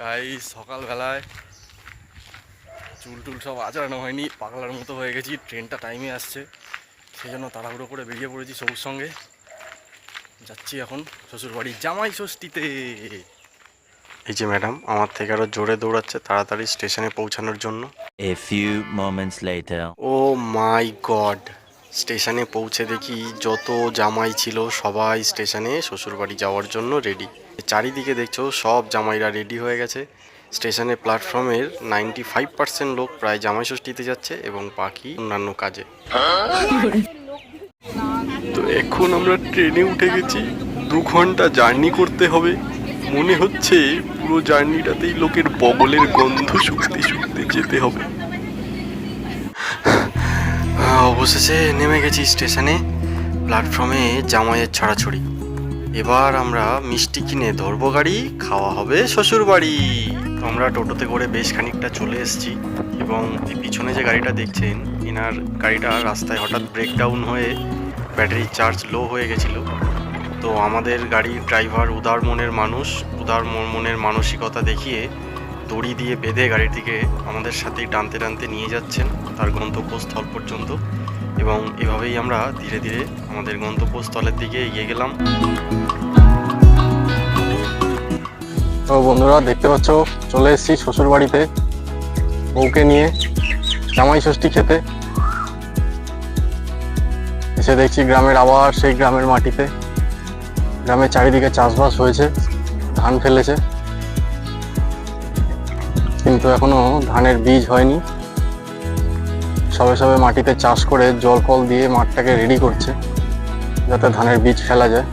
Guys সকালবেলায় চুল টুল সব আঁচড়ানো হয়নি, পাগলার মতো হয়ে গেছি। ট্রেনটা টাইমে আসছে, সেই জন্য তাড়াহুড়ো করে বেরিয়ে পড়েছি সবুজ সঙ্গে। যাচ্ছি এখন শ্বশুরবাড়ির জামাই ষষ্ঠীতে। এই যে ম্যাডাম আমার থেকে আরো জোরে দৌড়াচ্ছে তাড়াতাড়ি স্টেশনে পৌঁছানোর জন্য। A few moments later. Oh my God, স্টেশনে পৌঁছে দেখি যত জামাই ছিল সবাই স্টেশনে শ্বশুরবাড়ি যাওয়ার জন্য রেডি। চারিদিকে দেখছো সব জামাইরা রেডি হয়ে গেছে। স্টেশনের প্ল্যাটফর্মের 95% লোক প্রায় জামাই ষষ্ঠীতে যাচ্ছে এবং বাকি অন্যান্য কাজে। তো এখন আমরা ট্রেনে উঠে গেছি, 2 ঘন্টা জার্নি করতে হবে। মনে হচ্ছে পুরো জার্নিটাতেই লোকের বগলের গন্ধ শুকতে শুকতে যেতে হবে। অবশেষে নেমে গেছি স্টেশনে। প্ল্যাটফর্মে জামাইয়ের ছড়াছড়ি। এবার আমরা মিষ্টি কিনে ধরবো গাড়ি, খাওয়া হবে শ্বশুর বাড়ি। তো আমরা টোটোতে করে বেশ খানিকটা চলে এসেছি এবং এই পিছনে যে গাড়িটা দেখছেন, এনার গাড়িটা রাস্তায় হঠাৎ ব্রেকডাউন হয়ে ব্যাটারির চার্জ লো হয়ে গেছিলো। তো আমাদের গাড়ির ড্রাইভার উদার মনের মানুষ, উদার মনের মানসিকতা দেখিয়ে দড়ি দিয়ে বেঁধে গাড়িটিকে আমাদের সাথেই টানতে টানতে নিয়ে যাচ্ছেন তার গন্তব্যস্থল পর্যন্ত। এবং এভাবেই আমরা ধীরে ধীরে আমাদের গন্তব্যস্থলের দিকে এগিয়ে গেলাম। তো বন্ধুরা দেখতে পাচ্ছ চলে এসেছি শ্বশুর বাড়িতে বউকে নিয়ে জামাই ষষ্ঠী খেতে। এসে দেখছি গ্রামের আবার সেই গ্রামের মাটিতে। গ্রামের চারিদিকে চাষবাস হয়েছে, ধান ফেলেছে, কিন্তু এখনো ধানের বীজ হয়নি। সবে সবে মাটিতে চাষ করে জল কল দিয়ে মাঠটাকে রেডি করছে যাতে ধানের বীজ ফেলা যায়।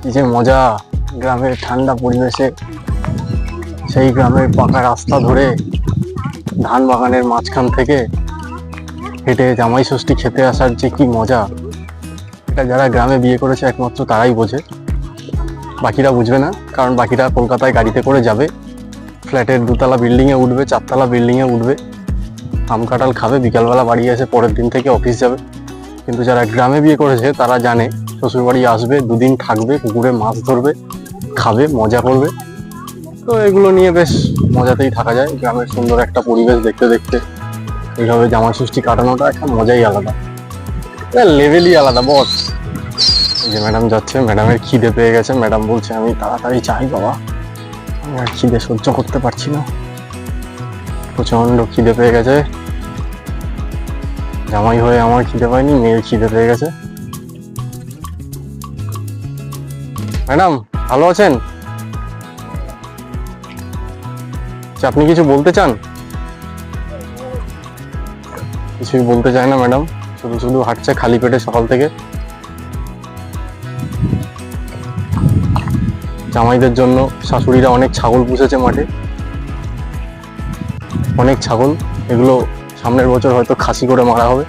কি যে মজা গ্রামের ঠান্ডা পরিবেশে, সেই গ্রামের পাকা রাস্তা ধরে ধান বাগানের মাঝখান থেকে হেঁটে জামাই ষষ্ঠী খেতে আসার যে কি মজা, এটা যারা গ্রামে বিয়ে করেছে একমাত্র তারাই বোঝে। বাকিরা বুঝবে না, কারণ বাকিরা কলকাতায় গাড়িতে করে যাবে, ফ্ল্যাটের 2তলা বিল্ডিংয়ে উঠবে, 4তলা বিল্ডিংয়ে উঠবে, আম কাঁঠাল খাবে, বিকালবেলা বাড়ি এসে পরের দিন থেকে অফিস যাবে। কিন্তু যারা গ্রামে বিয়ে করেছে তারা জানে শ্বশুরবাড়ি আসবে, 2 দিন থাকবে, পুকুরে মাছ ধরবে, খাবে, মজা করবে। তো এগুলো নিয়ে বেশ মজাতেই থাকা যায়। গ্রামের সুন্দর একটা পরিবেশ দেখতে দেখতে এইভাবে জামাই ষষ্ঠী কাটানোটা একটা মজাই আলাদা, লেভেলই আলাদা বস। এই যে ম্যাডাম যাচ্ছে, ম্যাডামের খিদে পেয়ে গেছে। ম্যাডাম বলছে আমি তাড়াতাড়ি চাই বাবা, আমি আর খিদে সহ্য করতে পারছি না, প্রচন্ড খিদে পেয়ে গেছে। জামাই হয়ে আমার খিদে পায়নি, মেয়ের খিদে পেয়ে গেছে। ম্যাডাম ভালো আছেন? আপনি কিছু বলতে চান? কিছুই বলতে চায় না ম্যাডাম, শুধু শুধু হাঁটছে খালি পেটে সকাল থেকে। জামাইদের জন্য শাশুড়িরা অনেক ছাগল পুষেছে মাঠে, অনেক ছাগল। এগুলো সামনের বছর হয়তো খাসি করে মারা হবে।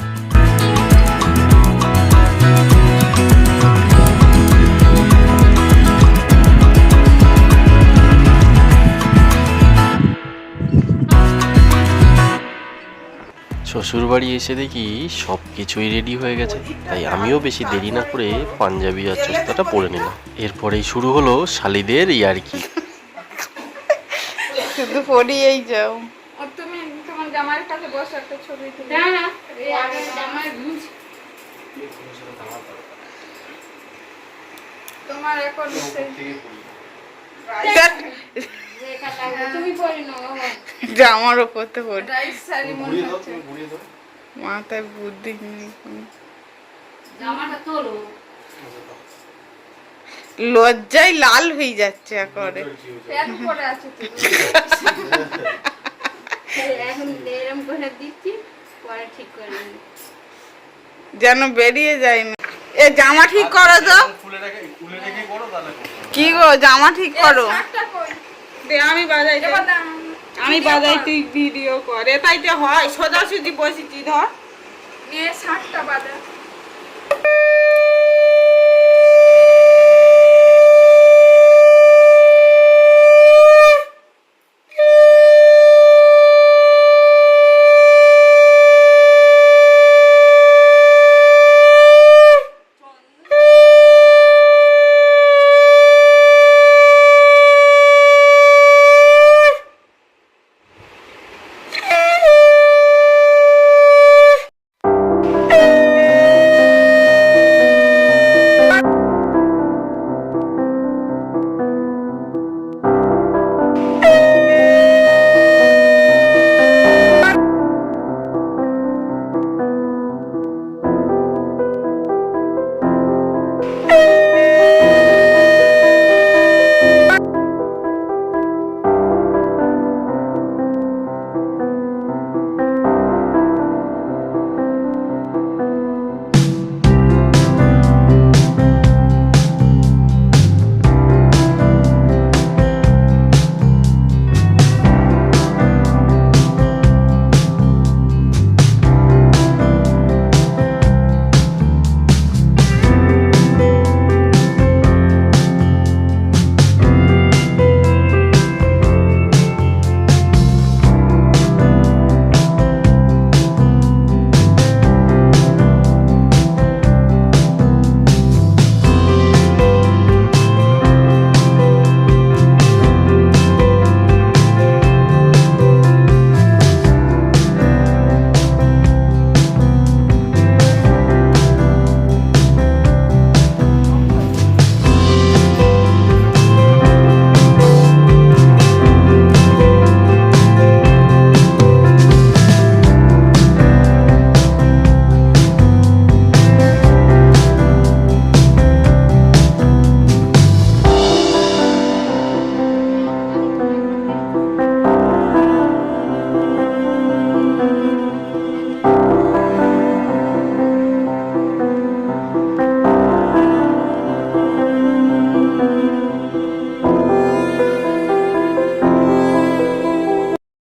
শ্বশুরবাড়ি এসে দেখি সব কিছুই রেডি হয়ে গেছে, তাই আমিও বেশি দেরি না করে পাঞ্জাবি আর চোস্তাটা পরে নিলাম। এরপরেই শুরু হলো শালিদের ইয়ার্কি। শুধু পরিয়েই যাও। তুমি তোমার জামাইয়ের কাছে বসে একটা ছবি তুলে। না এই আগে জামাই বুঝ তোমার এখন তুমি পরি না বাবা, জামার ওপরতে পরি। রাইস শাড়ি মনে হচ্ছে মাথায় বুদ্ধি নেই কোনো। জামাটা তোলো। লজ্জায় লাল হয়ে যাচ্ছে একবারে। প্যান্ট পরে আছে তো এখন এরকম করে দিচ্ছি, পরে ঠিক করে নেব যেন বেরিয়ে যায় না। এ জামা ঠিক করো তো। কি গো জামা ঠিক করো। দে আমি বাজাই, আমি বাজাই, তুই ভিডিও করে। তাই তো হয়, সোজাসুজি বসেছি ধর। নিয়ে 60টা বাজে।